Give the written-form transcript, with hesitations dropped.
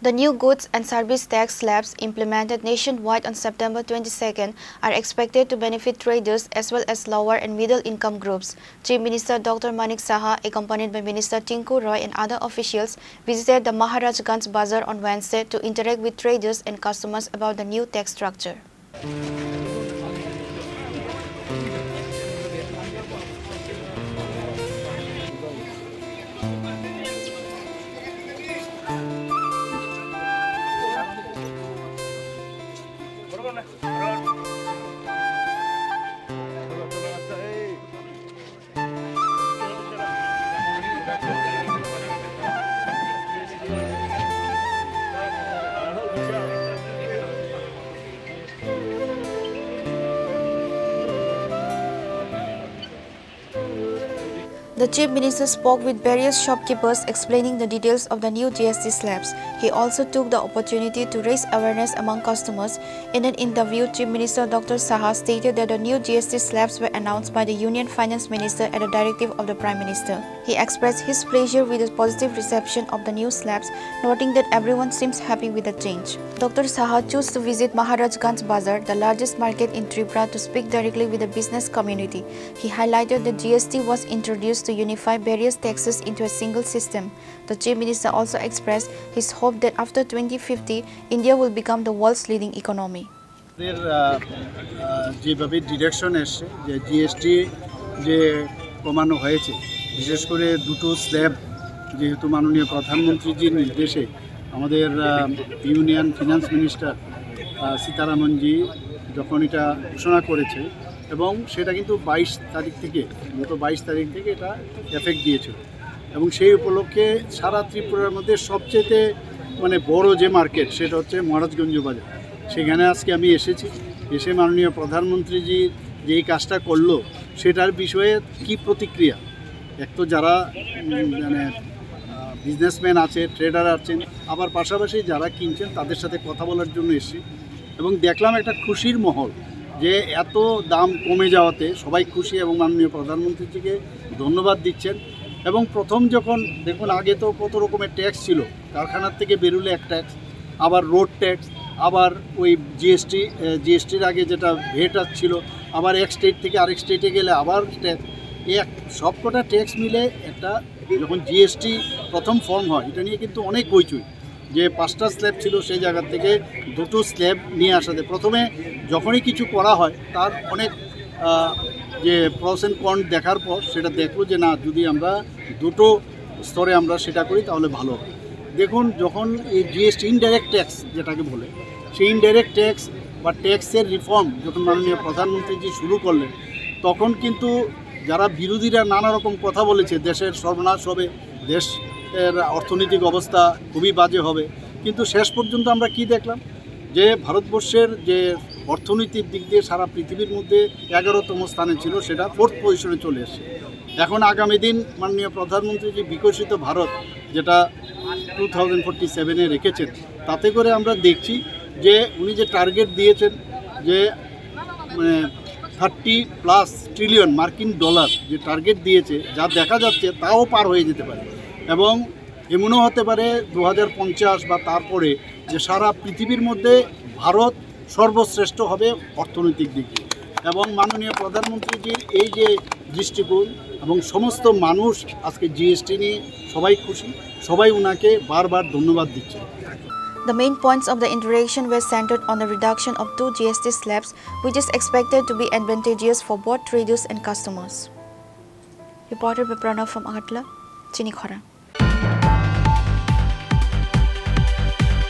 The new goods and service tax slabs implemented nationwide on September 22nd are expected to benefit traders as well as lower and middle income groups. Chief Minister Dr. Manik Saha, accompanied by Minister Tinku Roy and other officials, visited the Maharajganj Bazaar on Wednesday to interact with traders and customers about the new tax structure. The Chief Minister spoke with various shopkeepers explaining the details of the new GST slabs. He also took the opportunity to raise awareness among customers. In an interview, Chief Minister Dr. Saha stated that the new GST slabs were announced by the Union Finance Minister at a directive of the Prime Minister. He expressed his pleasure with the positive reception of the new slabs, noting that everyone seems happy with the change. Dr. Saha chose to visit Maharajganj Bazaar, the largest market in Tripura, to speak directly with the business community. He highlighted that GST was introduced to unify various taxes into a single system. The Chief Minister also expressed his hope that after 2050, India will become the world's leading economy. যেভাবে direction এসছে যে GST যে কমানো হয়েছে, বিশেষ করে দুটো slab যেহেতু মাননীয় প্রধানমন্ত্রীজির নির্দেশে আমাদের ইউনিয়ন ফিনান্স মিনিস্টার সীতারামনজি যখন এটা ঘোষণা করেছে এবং সেটা কিন্তু 22 তারিখ থেকে গত 22 তারিখ থেকে এটা এফেক্ট দিয়েছিল এবং সেই উপলক্ষে সারা ত্রিপুরার মধ্যে সবচেয়ে বড় যে মার্কেট সেটা হচ্ছে মহারাজগঞ্জ বাজার। সেখানে আজকে আমি এসেছি, এসে মাননীয় প্রধানমন্ত্রীজি যেই কাজটা করলো সেটার বিষয়ে কি প্রতিক্রিয়া, এক তো যারা বিজনেসম্যান আছে, ট্রেডার আছেন, আবার পাশাপাশি যারা কিনছেন তাদের সাথে কথা বলার জন্য এসেছি এবং দেখলাম একটা খুশির মহল যে এত দাম কমে যাওয়াতে সবাই খুশি এবং মাননীয় প্রধানমন্ত্রীজিকে ধন্যবাদ দিচ্ছেন। এবং প্রথম যখন দেখুন আগে তো কত রকমের ট্যাক্স ছিল, কারখানার থেকে বেরোলে এক ট্যাক্স, আবার রোড ট্যাক্স, আবার ওই জিএসটির আগে যেটা ভেট ছিল, আবার এক স্টেট থেকে আরেক স্টেটে গেলে আবার ট্যাক্স, সবকটা ট্যাক্স মিলে একটা যখন জিএসটি প্রথম ফর্ম হয় এটা নিয়ে কিন্তু অনেক হইচই, যে 5টা স্ল্যাব ছিল সেই জায়গা থেকে 2টো স্ল্যাব নিয়ে আসাতে প্রথমে যখনই কিছু করা হয় তার অনেক যে প্রস অ্যান্ড কন দেখার পর সেটা দেখলো যে না, যদি আমরা 2টো স্তরে আমরা সেটা করি তাহলে ভালো হয়। দেখুন যখন এই জিএসটি ইনডাইরেক্ট ট্যাক্স যেটাকে বলে, সেই ইনডাইরেক্ট ট্যাক্স বা ট্যাক্সের রিফর্ম যখন মাননীয় প্রধানমন্ত্রীজি শুরু করলেন তখন কিন্তু যারা বিরোধীরা নানা রকম কথা বলেছে, দেশের সর্বনাশ হবে, দেশের অর্থনৈতিক অবস্থা খুবই বাজে হবে, কিন্তু শেষ পর্যন্ত আমরা কি দেখলাম যে ভারতবর্ষের যে অর্থনৈতিক দিক দিয়ে সারা পৃথিবীর মধ্যে 11তম স্থানে ছিল সেটা 4th পজিশনে চলে এসেছে। এখন আগামী দিন মাননীয় প্রধানমন্ত্রী যে বিকশিত ভারত যেটা 2047-এ রেখেছেন, তাতে করে আমরা দেখছি যে উনি যে টার্গেট দিয়েছেন যে 30+ ট্রিলিয়ন মার্কিন ডলার যে টার্গেট দিয়েছে, যা দেখা যাচ্ছে তাও পার হয়ে যেতে পারে এবং এমনও হতে পারে 2050 বা তারপরে যে সারা পৃথিবীর মধ্যে ভারত সর্বশ্রেষ্ঠ হবে অর্থনৈতিক দিকে। এবং মাননীয় প্রধানমন্ত্রীজির এই যে দৃষ্টিকোণ এবং সমস্ত মানুষ আজকে জিএসটি নিয়ে সবাই খুশি, সবাই উনাকে বারবার ধন্যবাদ দিচ্ছে। The main points of the interaction were centered on the reduction of 2 GST slabs, which is expected to be advantageous for both traders and customers. Reported by Pranav from Agatla, Chinikhara.